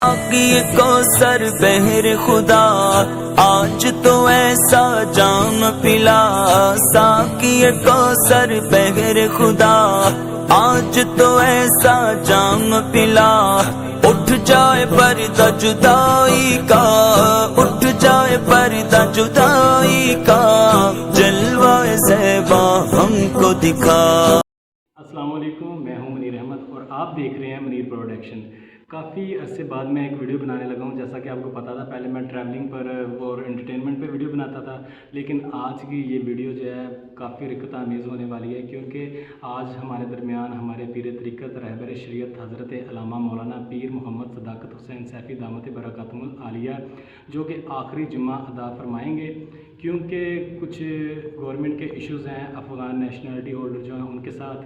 باقی کو سر بہر خدا آج تو ایسا جام پلا، ساقی کو سر بہر خدا آج تو ایسا جام پلا، اٹھ جائے پردہ جدائی کا، اٹھ جائے پردہ جدائی کا، جلوہ زیبا ہم کو دکھا۔ السلام علیکم، میں ہوں منیر احمد اور آپ دیکھ رہے ہیں منیر پروڈکشن۔ کافی عرصے بعد میں ایک ویڈیو بنانے لگا ہوں۔ جیسا کہ آپ کو پتا تھا پہلے میں ٹریولنگ پر اور انٹرٹینمنٹ پہ ویڈیو بناتا تھا، لیکن آج کی یہ ویڈیو جو ہے کافی رکت آمیز ہونے والی ہے، کیونکہ آج ہمارے درمیان ہمارے پیر طریقت رہبر شریعت حضرت علامہ مولانا پیر محمد صداقت حسین سیفی دامت برکاتہم العالیہ جو کہ آخری جمعہ ادا فرمائیں گے، کیونکہ کچھ گورنمنٹ کے ایشوز ہیں افغان نیشنلٹی ہولڈر جو ہیں ان کے ساتھ،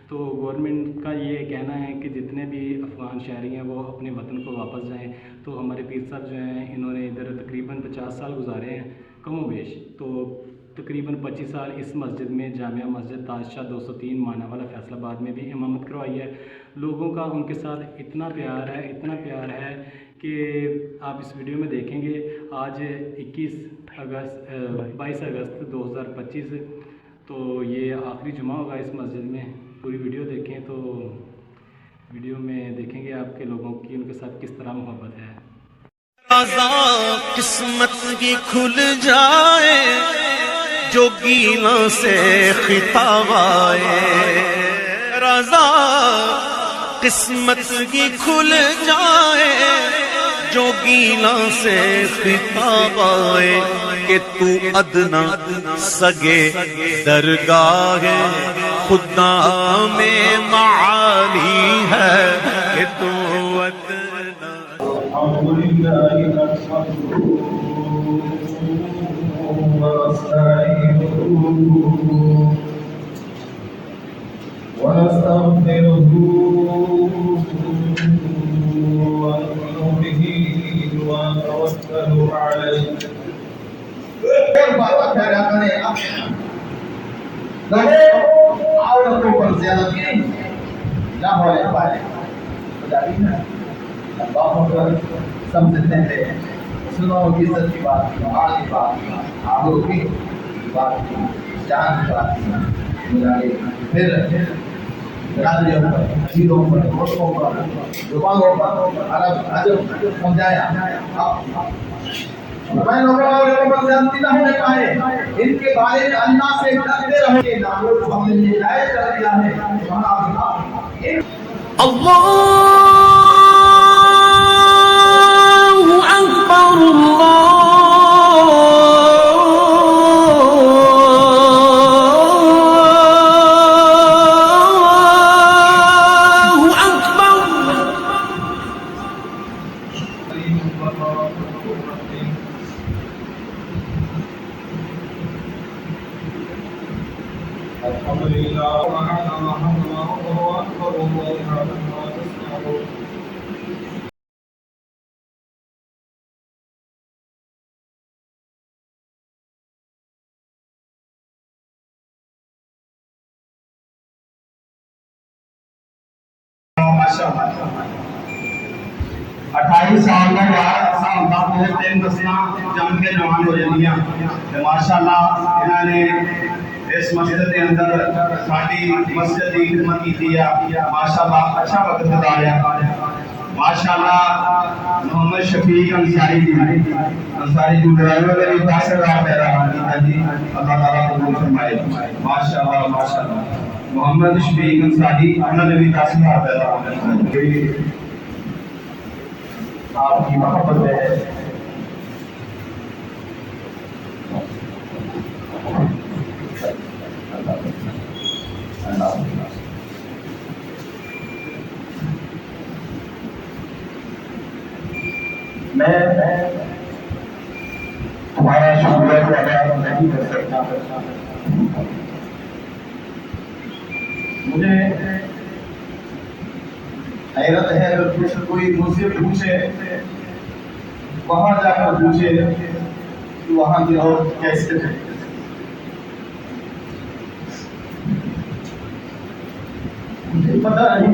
تو گورنمنٹ کا یہ کہنا ہے کہ جتنے بھی افغان شہری ہیں وہ اپنے وطن کو واپس جائیں۔ تو ہمارے پیر صاحب جو ہیں انہوں نے ادھر تقریباً 50 سال گزارے ہیں کم و بیش، تو تقریباً 25 سال اس مسجد میں جامعہ مسجد تاج شاہ 203 مانا والا فیصل آباد میں بھی امامت کروائی ہے۔ لوگوں کا ان کے ساتھ اتنا پیار ہے، اتنا پیار ہے کہ آپ اس ویڈیو میں دیکھیں گے۔ آج 22 اگست 2025، تو یہ آخری جمعہ ہوگا اس مسجد میں۔ پوری ویڈیو دیکھیں تو ویڈیو میں دیکھیں گے آپ کے لوگوں کی ان کے ساتھ کس طرح محبت ہے۔ قسمت کی کھل جائے جو گیلا سے خطاب آئے، رضا قسمت کی کھل جائے جو گیلا سے خطاب آئے، کہ تو ادنا سگے درگاہ خدا میں معالی ہے، کہ تو ادنا ونستغفره ونؤمن به ونتوكل عليه۔ عورتوں پر زیادتی نہ ہونے پائے، باپوں پر سمجھتے تھے، مسلمانوں کی عزت کی بات کی، مال کی بات کی، آبرو کی بات کی، جان کی بات کی، پھر برادریوں پر، عقیدوں پر، ملکوں پر، زبانوں پر عجب سمجھایا۔ میں لوگوں پر زیادتی نہ ہونے پائے، ان کے بارے میں اللہ سے ڈرتے رہے کہ ناموس ہم نے ہدایت کر دیا ہے۔ اللہ اکبر، اٹھائیس سال کا بعد تین نسلیں جم کے جوان ہو جاندیاں، ماشاء اللہ انہوں نے اس مسجد کے اندر ساری مسجد کی خدمت کی ہے۔ ماشاء اللہ اچھا وقت گزاریا۔ ماشاء اللہ محمد شفیق انصاری جی ڈرائیور کا بھی 10,000 پیرا جی، اللہ تعالیٰ قبول فرمائے۔ ماشاء اللہ ماشاء اللہ محمد شفیق انصاری انہوں نے بھی 10,000 پیرا۔ آپ کی محبت ہے، میں تمہارا شکریہ کو ادا نہیں کر سکتا۔ مجھے حیرت ہے اگر کوئی مجھ سے پوچھے، وہاں جا کر پوچھے کہ وہاں کے لوگ کیسے تھے۔ مجھے پتا نہیں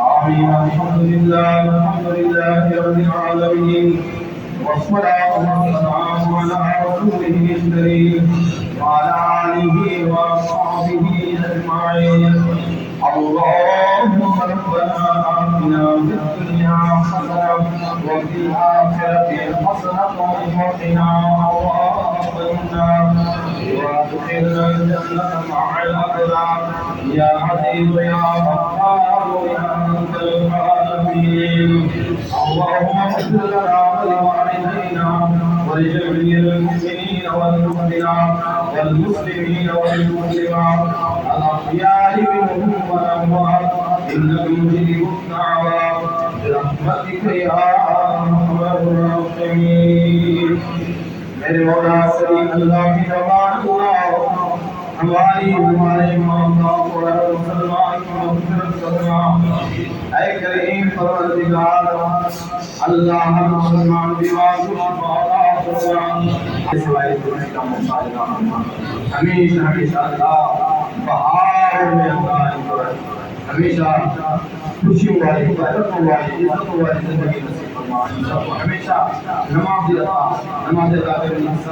آمين الحمد لله رب العالمين والصلاة والسلام على رسوله الكريم وعلى آله وأصحابه أجمعين اللهم ربنا آتنا في الدنيا حسنة وفي الآخرة حسنة وقنا عذاب النار وادخلنا الجنة مع الأبرار يا عزيز يا غفار يا أنت العالمين اللهم اغفر لنا ولوالدينا ولجميع المؤمنين والمؤمنات والمسلمين والمسلمات الأحياء منهم والأموات إنك مجيب الدعوات برحمتك يا أرحم الراحمين میرے مولا کریم اللہ کی رضوان اللہ ہماری ہمارے ماں باپ اور مسلمان کی مغفرت کرنا اے کریم پروردگار اللہ ہر مسلمان بیمار کو شفا عطا فرما سوائے تجھ کا مصالحہ ہمیشہ ہمیشہ اللہ بہار میں اللہ ہمیشہ خوشیوں والی برکتوں والی عزتوں والی زندگی نصیب فرما ہمیشہ نماز ادا کرنے نصیب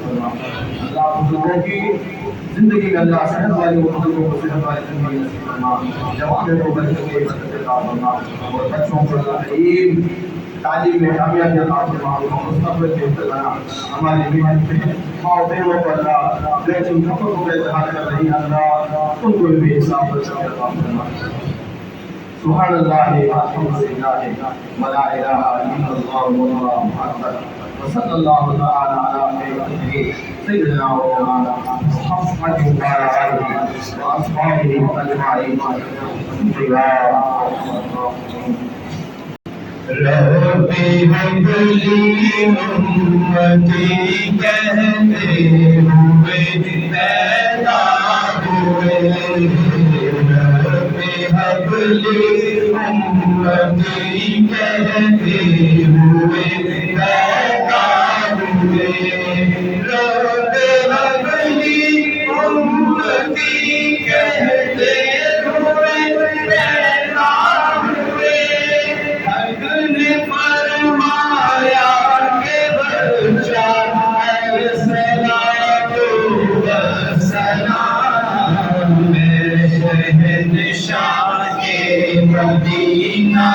فرما اللہ بزرگوں کی زندگی میں اللہ صحت والی بزرگوں کو صحت والی زندگی نصیب فرما جوانوں کو بچوں کو برکت عطا فرما اور بچوں کو اللہ علم تعلیم میں کامیابی عطا فرما مستقبل کے بنا ہماری محنت پہ ماں بہنوں کو اللہ لیکن حقوق کا اظہار کر رہی اللہ ان کو بھی حساب عطا فرما سبحان اللہ والحمد للہ ولا الہ الا اللہ واللہ اکبر وصلی اللہ تعالی علی خیر سیدنا و مولانا محمد وعلى آلہ واصحابہ اجمعین ربی حب لی امتی کہتے ہوئے پیدا ہوئے حب لی امتی کہتے ہوئے پیدا ہوئے رب حب لی امتی کہتے ہوئے پیدا ہوئے حق نے فرمایا کہ بچہ ایسا تو بس میرے شہنشاہ مدینہ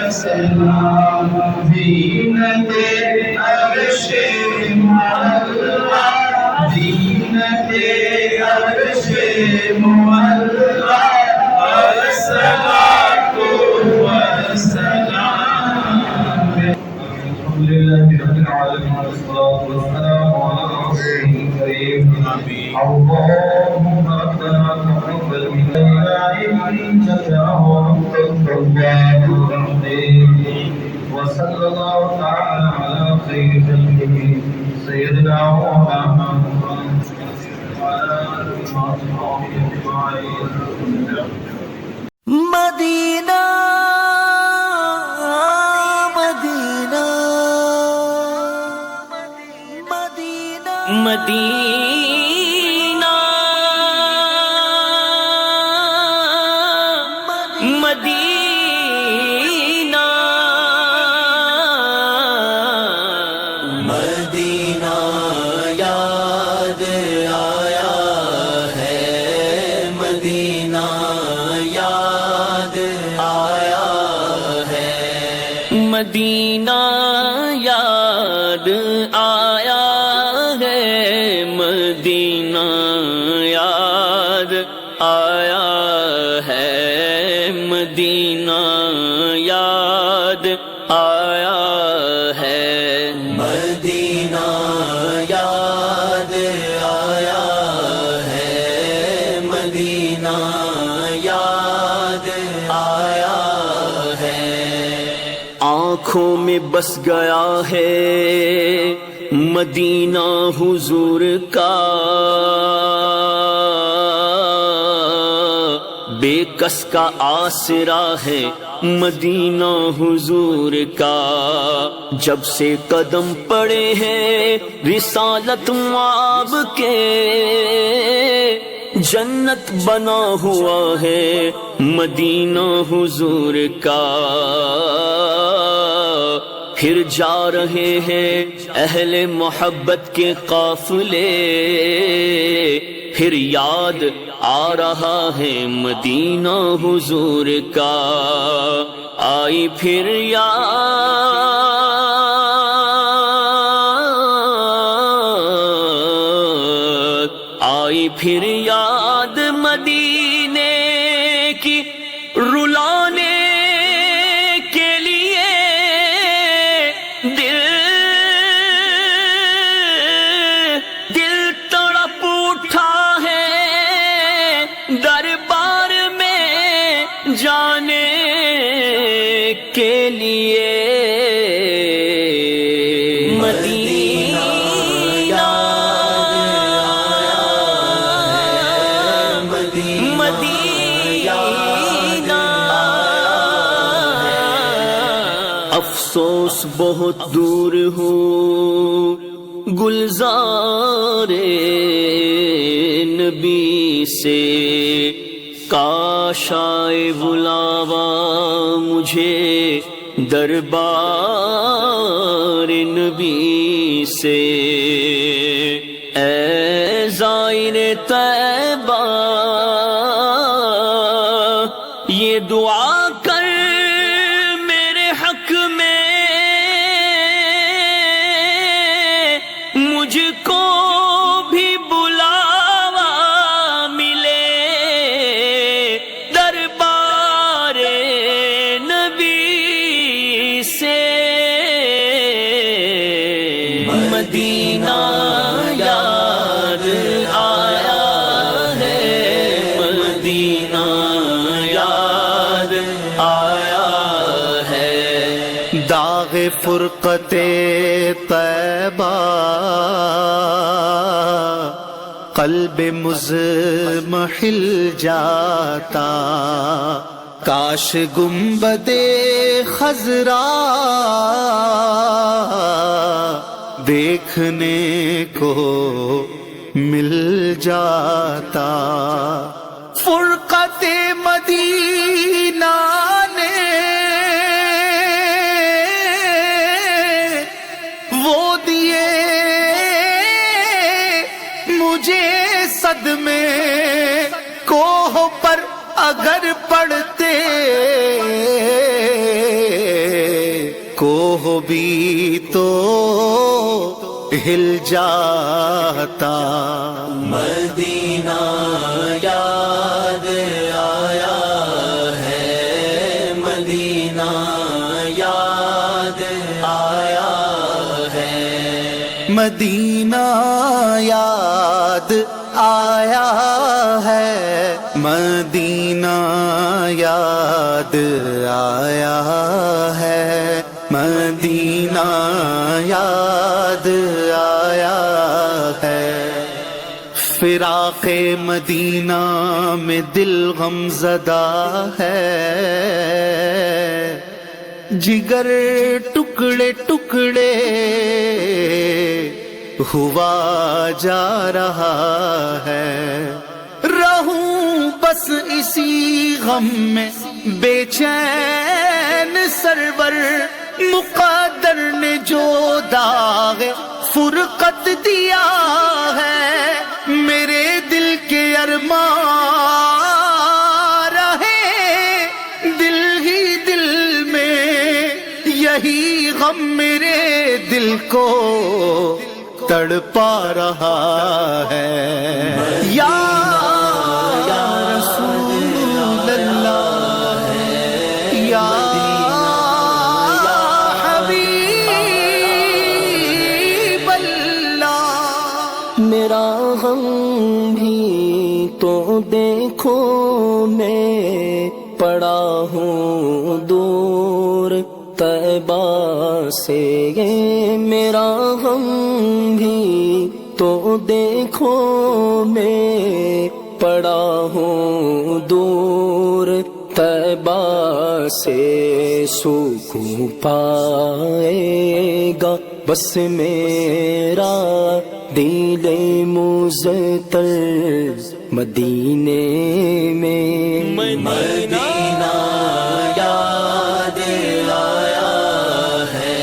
السلام زینت عرش معلا زینت عرش معلا الصلاۃ والسلام الحمد لله رب العالمين والصلاة والسلام على رسوله الكريم اللهم ربنا تقبل منا إنك أنت التواب الرحيم وصلى الله تعالى على خير خلقه سيدنا ومولانا محمد وعلى آله وأصحابه أجمعين مدینہ مدینہ مدینہ مدینہ مدینہ مدینہ یاد آیا ہے مدینہ یاد آیا ہے مدینہ یاد آیا ہے مدینہ یاد آیا ہے مدینہ یاد آیا ہے مدینہ یاد آیا ہے مدینہ یاد آیا ہے آنکھوں میں بس گیا ہے مدینہ حضور کا بے کس کا آسرا ہے مدینہ حضور کا جب سے قدم پڑے ہیں رسالت آپ کے جنت بنا ہوا ہے مدینہ حضور کا پھر جا رہے ہیں اہل محبت کے قافلے پھر یاد آ رہا ہے مدینہ حضور کا آئی پھر یاد آئی پھر یاد مدینے کی رلانے کے لیے دل تڑپ اٹھا ہے دربار میں جانے کے لیے مدینہ مدینہ افسوس بہت دور ہوں گلزار نبی سے کاش آئے بلاوا مجھے دربار نبی سے اے زائر طیبہ یہ دعا کر میرے حق میں مجھ کو بھی بلاوا ملے دربار نبی سے مدینہ یاد آیا ہے مدینہ یاد آیا ہے داغ فرقت طیبہ قلب مزمحل جاتا کاش گنبد خضرا دیکھنے کو مل جاتا فرقت مدینہ نے وہ دیے قدمے کوہ پر اگر پڑتے کوہ بھی تو ہل جاتا. مدینہ یاد آیا ہے، مدینہ یاد آیا ہے، مدینہ یاد آیا ہے، مدینہ یاد آیا ہے، مدینہ یاد آیا ہے. فراق مدینہ میں دل غم زدہ ہے، جگر ٹکڑے ٹکڑے ہوا جا رہا ہے. رہوں بس اسی غم میں بے چین سرور، مقدر نے جو داغ فرقت دیا ہے، میرے دل کے ارمان رہے دل ہی دل میں، یہی غم میرے دل کو تڑپا رہا ہے. یا رسول اللہ، یا حبیب اللہ. میرا غم بھی تو دیکھو میں پڑا ہوں دور طیبہ سے، میرا غم بھی تو دیکھو میں پڑا ہوں دور طیبہ سے. سکون پائے گا بس میرا دل مزتر مدینے میں. مدینہ یاد آیا ہے،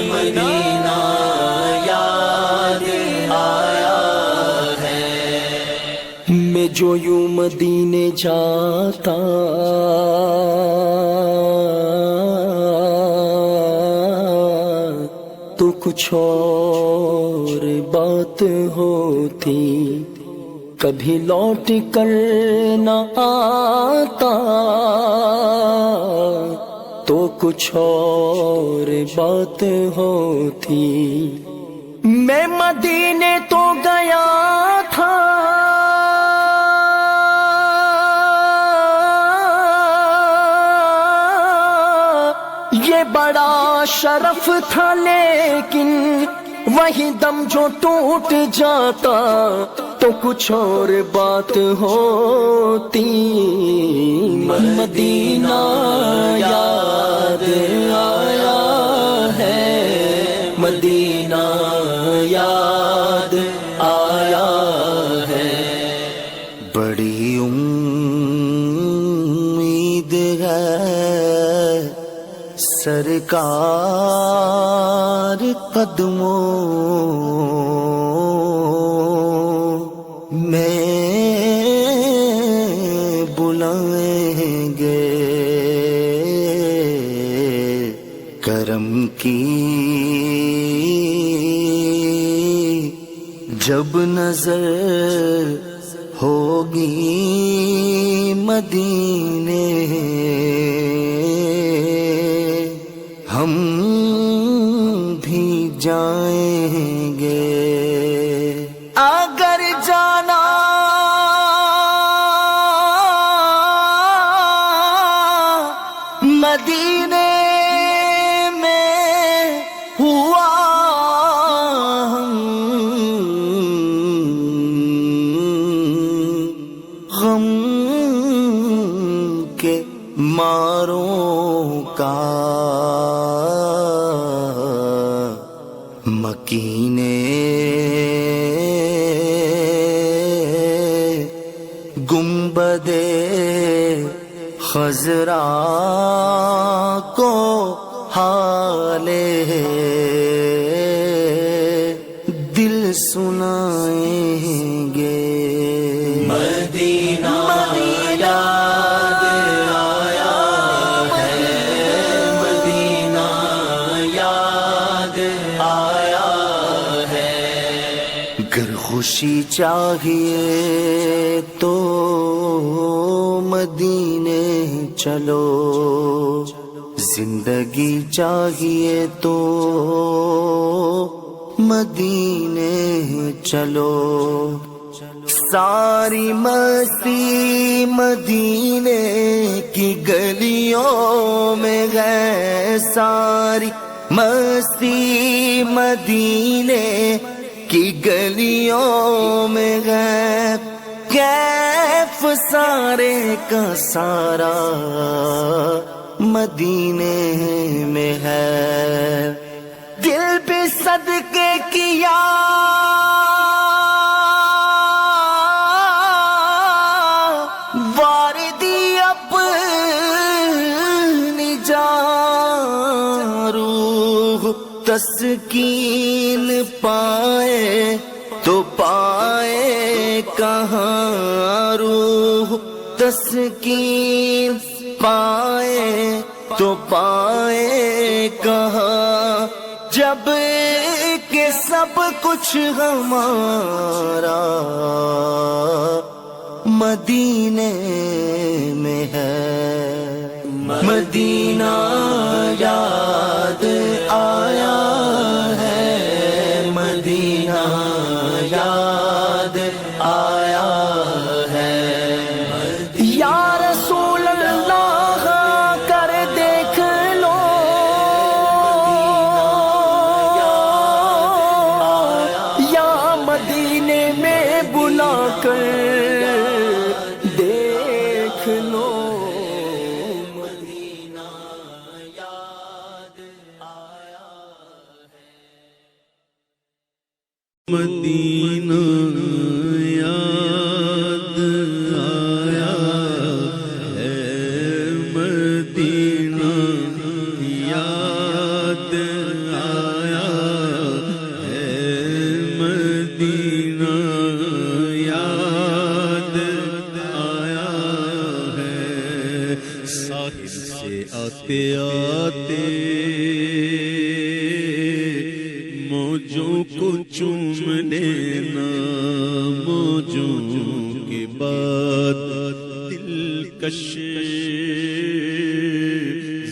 مدینہ یاد آیا ہے. میں جو یوں مدینے جاتا تو کچھ اور بات ہوتی، کبھی لوٹ کر نہ آتا تو کچھ اور بات ہوتی. میں مدینے تو گیا تھا یہ بڑا شرف تھا، لیکن وہی دم جو ٹوٹ جاتا تو کچھ اور بات ہوتی. مدینہ یاد آیا ہے، مدینہ یاد آیا ہے. بڑی امید ہے سرکار قدموں میں بلائیں گے، کرم کی جب نظر ہوگی مدینے ہم بھی جائیں گے. اگر جانا مدینے میں ہوا غم کے ماروں کا مکینے گنبدے خضرا کو حالے دل سنائیں گے مدینہ یاد آیا ہے مدینہ یاد آیا ہے گر خوشی چاہیے تو مدینے چلو زندگی چاہیے تو مدینے چلو ساری مستی مدینے کی گلیوں میں ہے ساری مستی مدینے کی گلیوں میں ہے کیف سارے کا سارا مدینے میں ہے دل پہ صدقے کیا واردی اپنی جان روح تسکین پائے تو پائے کہاں روح تسکین پائے تو پائے کہاں جب کہ سب کچھ ہمارا مدینے میں ہے مدینہ یاد آیا ہے مدینہ یاد آیا ہے یا رسول اللہ کر دیکھ لو یا مدینے میں بلا کر دیکھ لو مدینہ یاد آیا مدینہ یاد آیا ہے مدینہ یاد آیا ہے مدینہ یاد آیا ہے ساحل سے آتے آتے موجوں کو چوم لینا موجوں کے بعد دلکش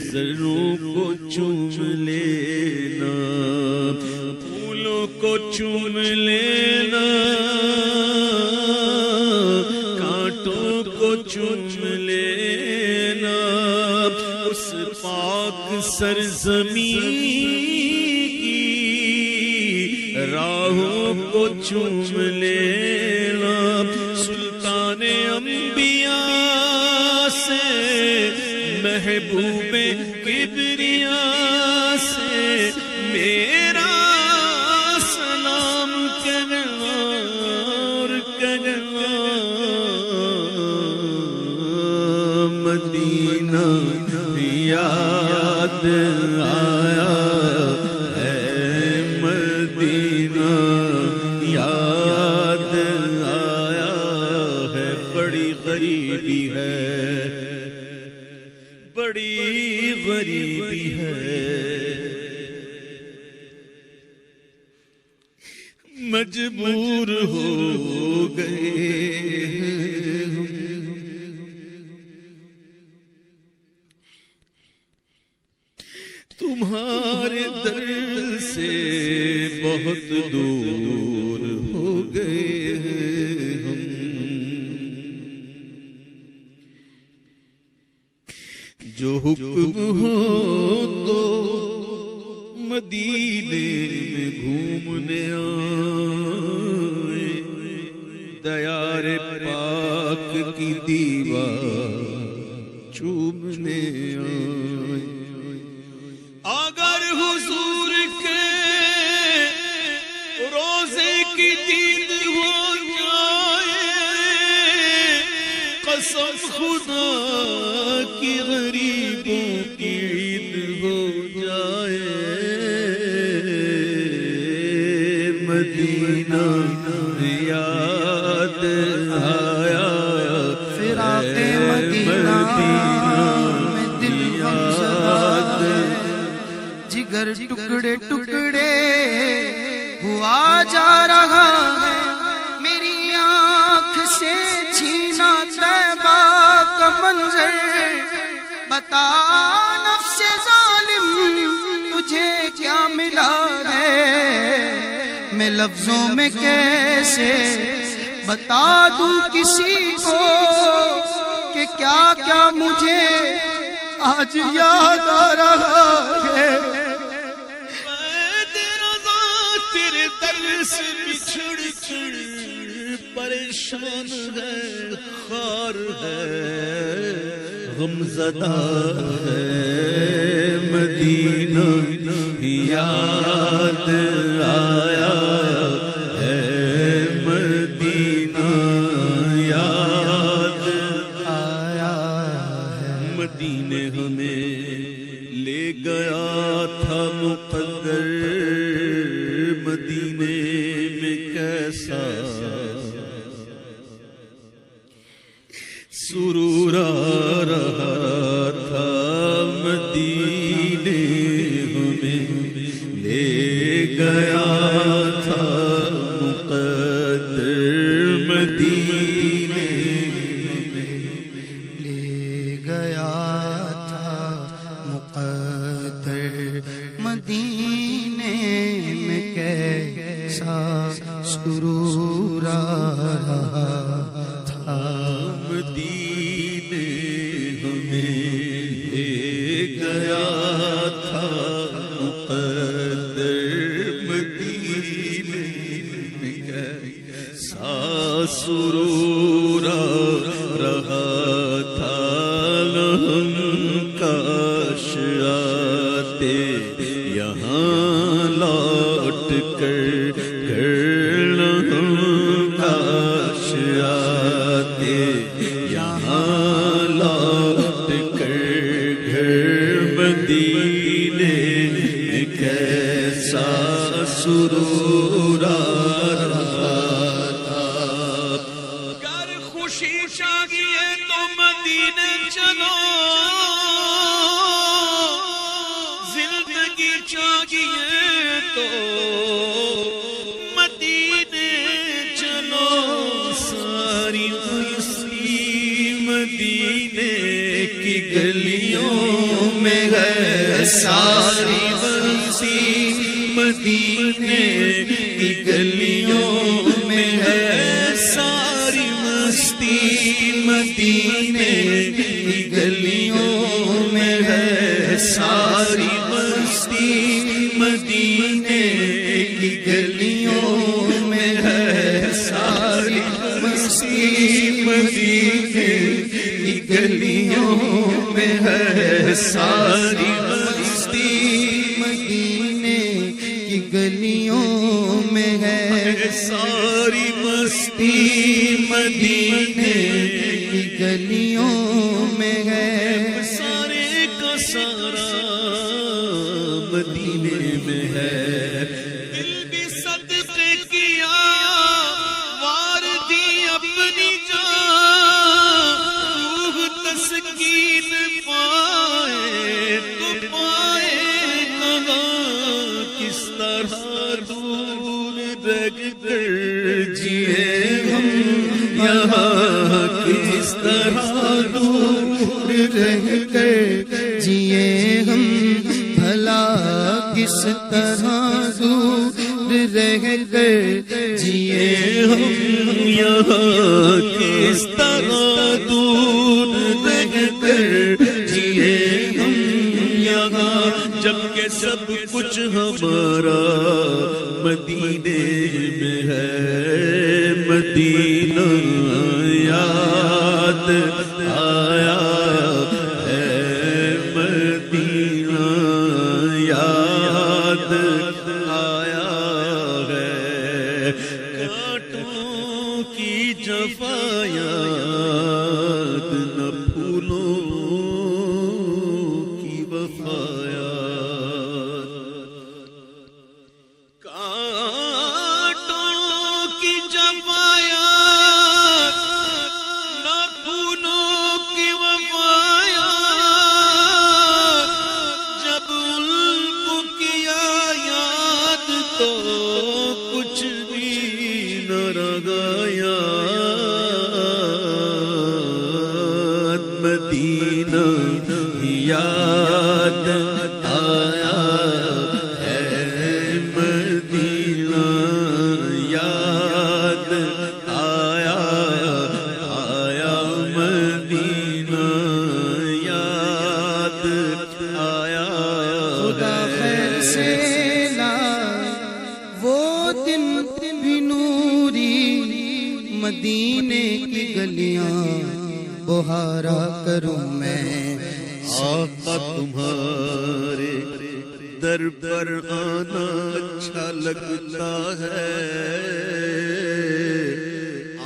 زروں کو چوم لینا پھولوں کو چوم لینا کانٹوں کو چوم لینا اس پاک سرزمین راہوں کو چوم لینا سلطان انبیاء سے محبوب کبریا سے میرا سلام کرنا اور کرنا مدینہ یاد آیا یاد آیا ہے بڑی غریبی ہے بڑی غریبی ہے مجبور ہو گئے تمہارے در سے بہت دور ہو گئے ہم جو حکم ہو تو مدینے میں گھومنے آئے دیار پاک کی دیوار چومنے آئے اگر حضور کے روزے کی دید ہو جائے قسم خدا کی غریبوں کی عید ہو جائے مدینہ یاد آیا فراق مدینہ میں دل غم زدہ ہے، جگر ٹکڑے ٹکڑے ہوا جا رہا ہے، میری آنکھ سے چھینا طیبہ کا منظر، بتا نفس ظالم تجھے کیا ملا ہے، میں لفظوں میں کیسے بتا دوں کسی کو کہ کیا کیا مجھے آج یاد آ رہا ہے۔ تیرے در سے بچھڑ کر پریشان ہے، خار ہے، غمزدہ ہے، مدینہ یاد آیا ہے، مدینہ یاد آیا ہے، مدینے ہمیں لے گیا تھا مقدر، مدینے میں کیسا سرور آ رہا تھا، مدینے ہمیں لے گیا تھا مقدر، مدینے لے گیا تھا مقدر، مدینے میں کیسا سرور آ رہا تھا، مدینے ہمیں لے گیا تھا مقدر، مدینے میں کیسا سرور آ رہا تھا، ہم کاش آتے یہاں لوٹ کر گھر، ہم کاش آتے یہاں لوٹ کر گھر، مدینے میں کیسا سرور آ رہا تھا، گر خوشی چاہیے تو مدینے چلو، زندگی چاہیے تو مدینے چلو، ساری مستی مدینے کی گلیوں میں ہے، ساری مستی مدینے کی گلیوں میں ہے، ساری مستی مدینے کی گلیوں میں ہے، ساری مستی مدینے کی گلیوں میں ہے، ساری مستی مدینے کی گلیوں میں ہے، ساری مستی مدینے کی گلیوں میں ہے، ساری مستی مدینے کی گلیوں میں ہے، سارے کا سارا مدینے میں ہے، دل بھی صدقے کیا وار دی اپنی جان، روح تسکین پائے تو پائے کہاں، کس طرح دور رہ کر جیے ہم یہاں، کس طرح دور رہ کر جیے ہم، بھلا کس طرح دور رہ کر جیے ہم، یہاں کس طرح دور رہ کر جیے ہم یہاں، جبکہ سب کچھ ہمارا مدینے میں ہے، مدینہ یاد آیا ہے، مدینہ یاد آیا ہے، کانٹوں کی جفا یاد نہ پھولوں کی وفا یاد، کانٹوں کی درگاہ یاد مدینہ یاد آیا ہے مدینہ یاد آیا آیا مدینہ یاد آیا خدا خیر سے لائے وہ دن بھی نوری مدینے کی گلیاں بہارا کروں میں آقا تمہارے در پر آنا اچھا لگتا ہے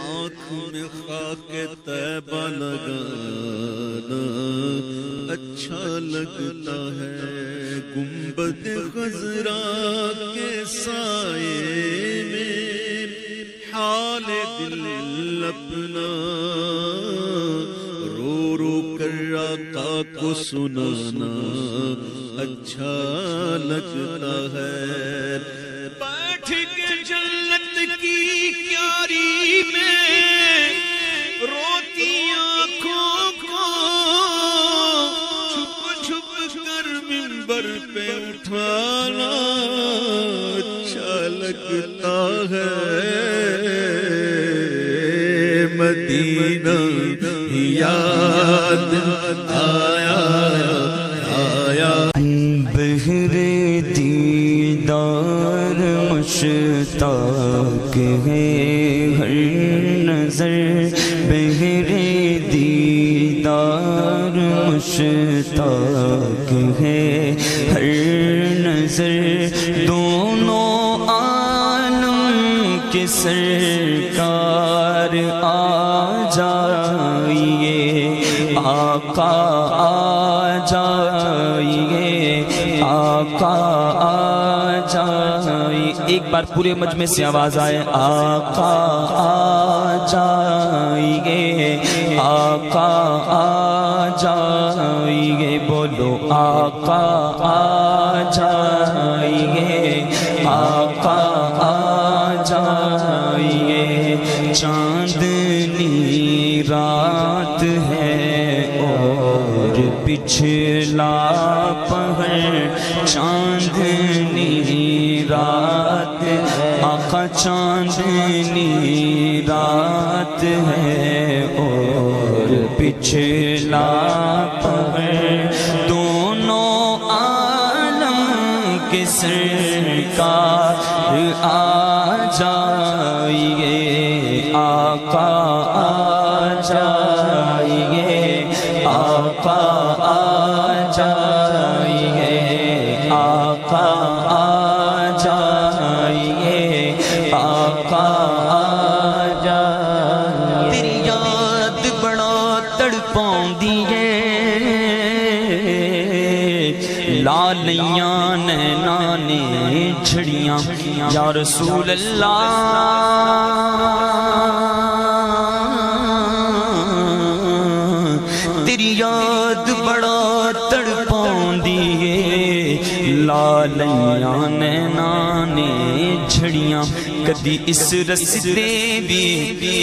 آنکھ میں خاک طیبہ لگانا اچھا لگتا ہے گنبد خضرا کے سائے میں حال دل اپنا رو رو کر آقا کو سنانا اچھا لگتا ہے بیٹھ کے جنت کی کیاری میں روتی آنکھوں کو چھپ چھپ کر منبر پہ اٹھانا اچھا لگتا ہے مدینہ یاد آیا آیا بہر دیدار مشتاق ہے ہر نظر بہر دیدار مشتاق ہے ہر نظر دونوں عالم کے سرکار آ جائیے آقا آ جائیے آقا آ جائیے ایک بار پورے مجمع سے آواز آئے آقا آ جائیے آقا آ جائیے بولو آقا آ جائیے آقا آ جائیے چاندنی رات ہے اور پچھلا پہر چاندنی رات آقا چاندنی رات ہے اور پچھلا پہر دونوں عالم کے سرکار آ جائیے آقا آ جائیے آقا آ جائیے آقا آ جائیے آقا آ جائیے تیری یاد بڑا تڑپاؤندی ہے لالیاں نینا نے جھڑیاں یا رسول اللہ تیری یاد بڑا تڑپاؤندی ہے لالیاں نینا نے جھڑیاں کدی اس رستے بھی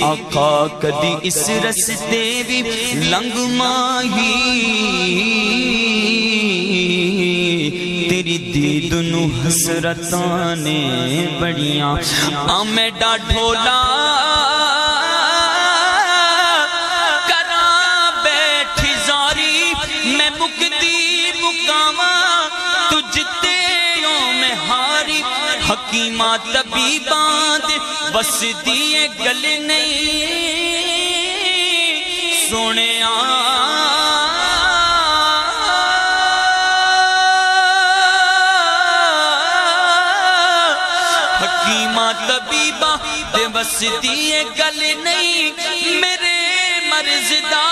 آقا کدی اس رستے بھی لنگ ماہی تیری دید نو حسرتاں نے بڑیاں میں ڈاڈھولا کراں بیٹھ زاری میں مکدی مقاماں تجھ تے میں ہاری حکیمہ طبیباں دے بس دیے گل نہیں سونے حکیمہ طبیبہ دے بس دیے گل نہیں میرے مرض دا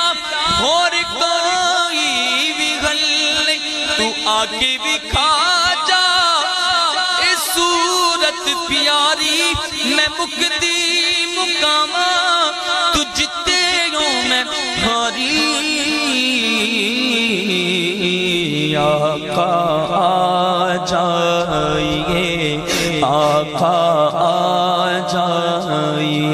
اور کوئی بھی گل نہیں تو آگے بھی کھا جا اس صورت پیاری میں مکدی مقامہ تجھ تے ہوں میں بھاری آقا آ جائیے آقا آ جائیے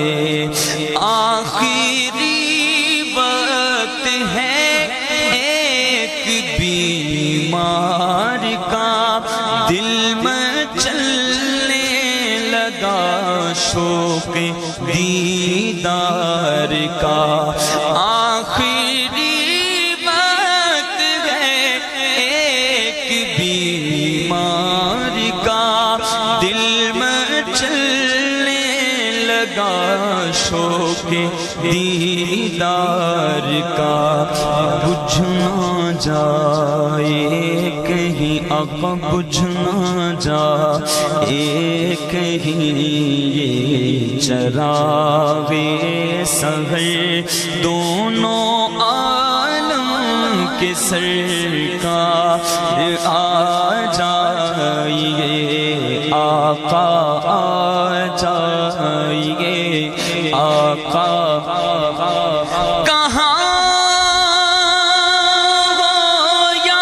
دیدار کا آخری وقت ہے ایک بیمار کا دل میں چلنے لگا شوق دیدار کا بجھ نہ جائے کہیں آقا بجھ نہ جائے کہیں یہ چراغ سحر دونوں عالم کے سرکار آ جائیے آقا آ جائیے آقا کہاں ہو یا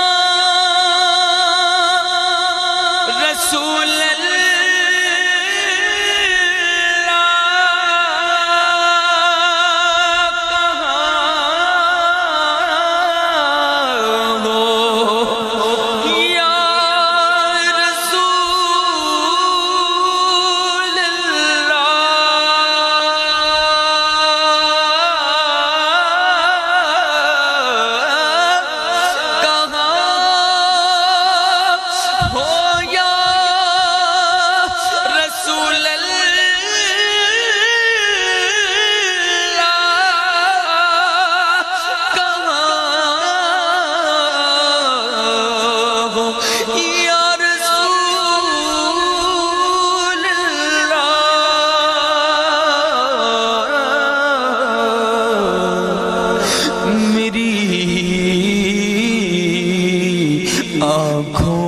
رسول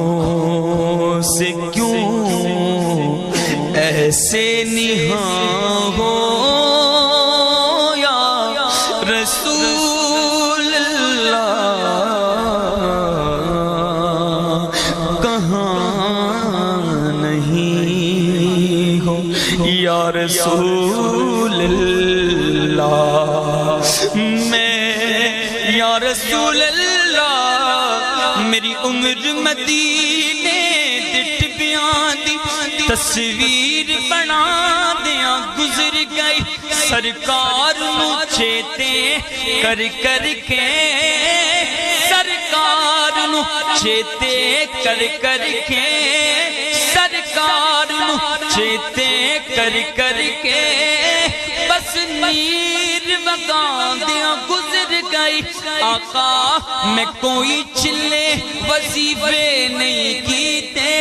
آنکھوں سے کیوں ایسے نہاں ہو یا رسول اللہ کہاں نہیں ہو یا رسول اللہ میں یا رسول اللہ میری عمر مدینے دٹ بیان دی تصویر بنا دیا گزر گئی سرکار نو چیتے کر کر کے سرکار نو چیتے کر کر کے سرکار نو چیتے کر کر کے بس نیر وگا دیا گزر گئی آقا میں کوئی چلے وظیفے نہیں کیتے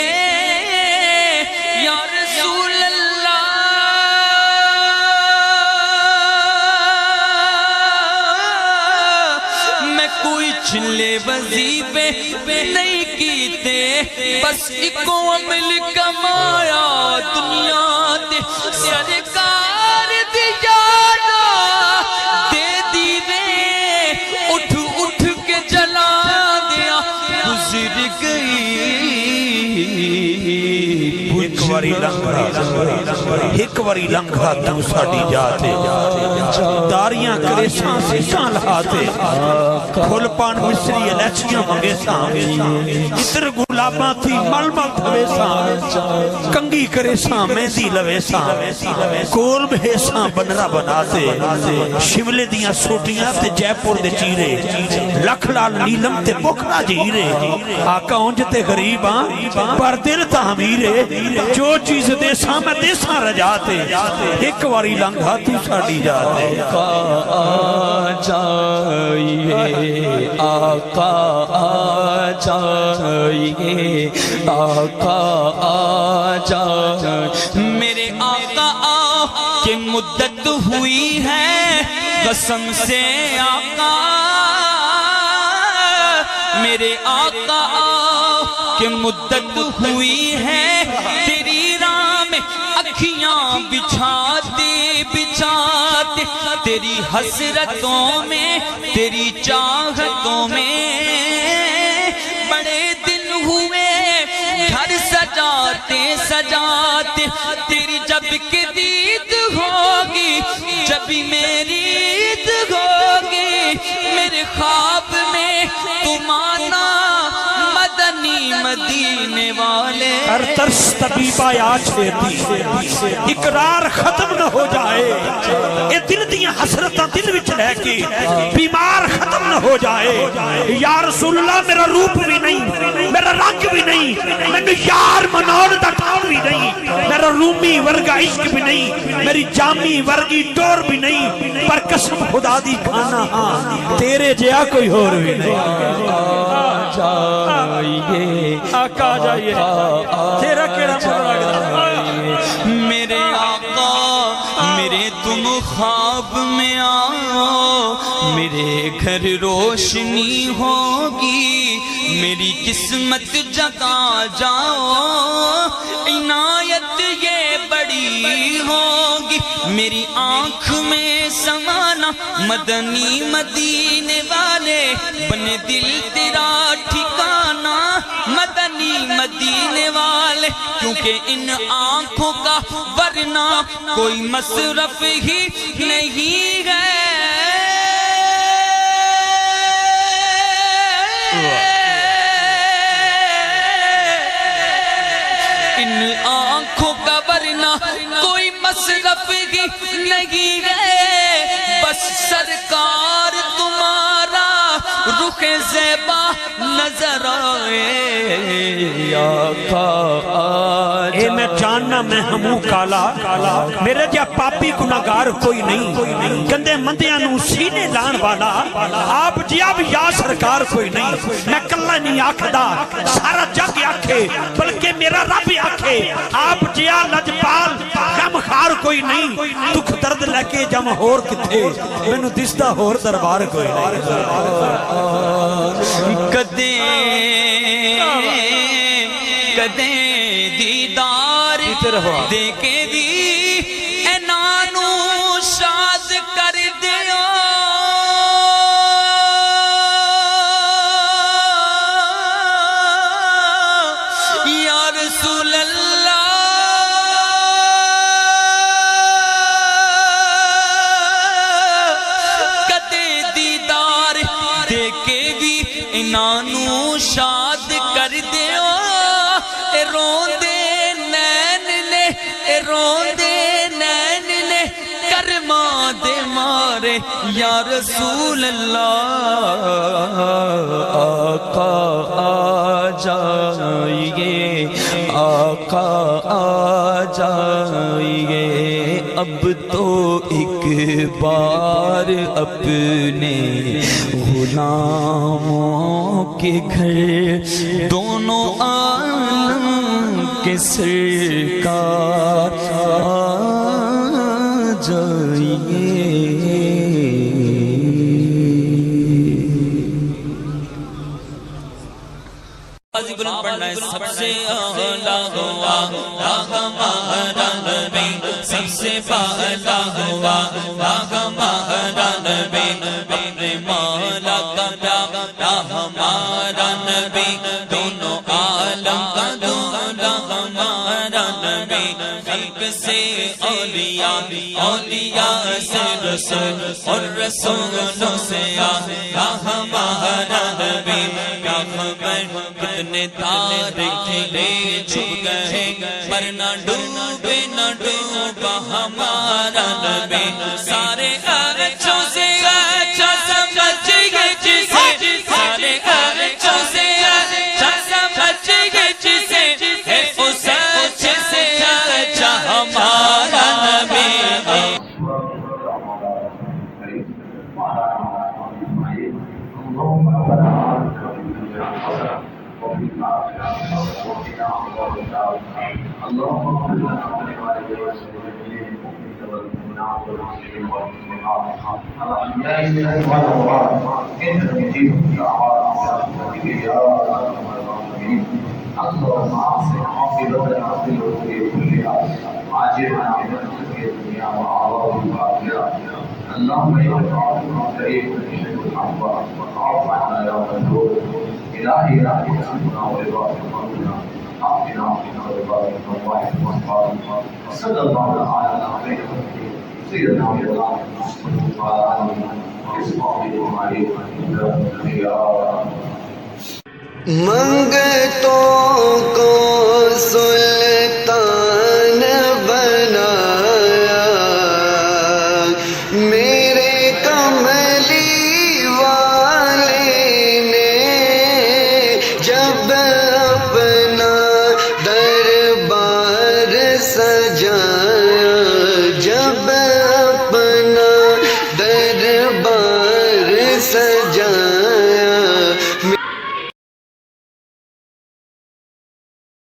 یا رسول اللہ میں کوئی چلے وظیفے نہیں کیتے بس ایکو عمل کمایا دنیا دے سرکار دی یادا دے دیوے اٹھ اٹھ کے جلا دیا گزر گئی ایک واری لنگھا تو ساڑی جاتے داریاں کرے سانسی سان لہاتے کھول پان مصری الیچیاں مگے سان اتر گلاباں تھی مل مل تھوے سان کنگی کرے سان مہندی لوے سان کول بھے سان بنرا بناتے شملے دیاں سوٹیاں تے جے پور دے چیرے لکھ لال نیلم تے بکھرا جیرے آقا اونجتے غریباں پر دل تعمیرے جو چیز دے ساں میں دے ساں رجاتے ایک واری لنگھا تو ساڑی جاتے آقا آ جائیے آقا آ جائیے آقا آ جائیے میرے آقا آ کہ مدت ہوئی ہے قسم سے آقا میرے آقا آ کہ مدت ہوئی ہے تیری راہ میں اکھیاں بچھاتے بچھاتے تیری حسرتوں میں تیری چاہتوں میں بڑے دن ہوئے گھر سجاتے سجاتے تیری جب کہ دید ہوگی جب میری عید ہوگی میرے خواب میں تم آنا مدنی مدینے والے ہر ترس طبیبہ یا چھیتی اقرار ختم نہ ہو جائے اے دل دیاں حسرتاں دل وچ رہ کے بیمار ختم نہ ہو جائے یا رسول اللہ میرا روپ بھی نہیں میرا رنگ بھی نہیں میں یار منون دا ٹھاؤ بھی نہیں میرا رومی ورگا عشق بھی نہیں میری جامی ورگی ٹور بھی نہیں پر قسم خدا دی کھانا ہاں تیرے جیا کوئی اور بھی نہیں آقا جائیے تیرا کیڑا مطلب میرے آقا میرے تم خواب میں آؤ میرے گھر روشنی ہوگی میری قسمت جگا جاؤ عنایت یہ بڑی ہوگی میری آنکھ میں سمانا مدنی مدینے والے بنے دل تیرا ٹھکانا مدنی مدینے والے کیونکہ ان آنکھوں کا ورنہ کوئی مصرف ہی نہیں ہے ان آنکھوں کا ورنہ کوئی مصرف ہی نہیں ہے بس سرکار تمہارا رخ زیبا نظر آئے اے میں جاننا میں ہموں کالا میرے جا پاپی گناہگار کوئی نہیں گندے مندیاں نو سینے لان والا آپ جیا بھی یا سرکار کوئی نہیں میں کلہ نہیں آکھدا سارا جگ آکھے بلکہ میرا رب آکھے آپ جیا لجپال غم خار کوئی نہیں دکھ درد لے کے جم ہور کتھے میں نو دستا ہور دربار کوئی نہیں کدیں دیدار دیکھے دی اے نانو شاد کر دیو یا رسول اللہ کدیں دیدار دیکھے دی اے نانو شاد کر دیو روندے نین نے کرما دے مارے یا رسول اللہ آقا آ جائیے آقا آ جائیے اب تو ایک بار اپنے غلاموں کے گھر دونوں عالم کے سرکار آ جائیے بلند پڑھنا ہے سب سے اعلیٰ ہوا ہمارا نبی سب سے بالا ہوا ہمارا نبی اپنے مولا کا پیارا ہمارا نبی دونوں عالم کا دولا ہمارا نبی خلق سے اولیاء اولیاء سے رسول اور رسولوں سے آیا ہمارا نبی کیا خبر کتنے تارے کھلے چھپ گئے پر نہ ڈوبے نہ ڈوبا ہمارا نبی سارے اچھوں سے اچھا سمجھئے جسے سارے اچھوں سے اچھا سمجھئے جسے ہے اس اچھے سے اچھا ہمارا نبی اللهم احسن عاقبتنا في الامور كلها عاجلها وآجلها الدنيا وعرضها اللهم يا رب كريم تشهد الحق وتعرف عنا يا غفور الهي لا تحسبنا ورضاك ربنا اعطنا ورضاك الواحد والقادر وصلى الله تعالى على خير سيدنا مولانا محمد وعلى اله وصحبه اجمعين يا منگتوں کو سلطان بنایا، میرے کملی والے نے جب اپنا دربار سجایا،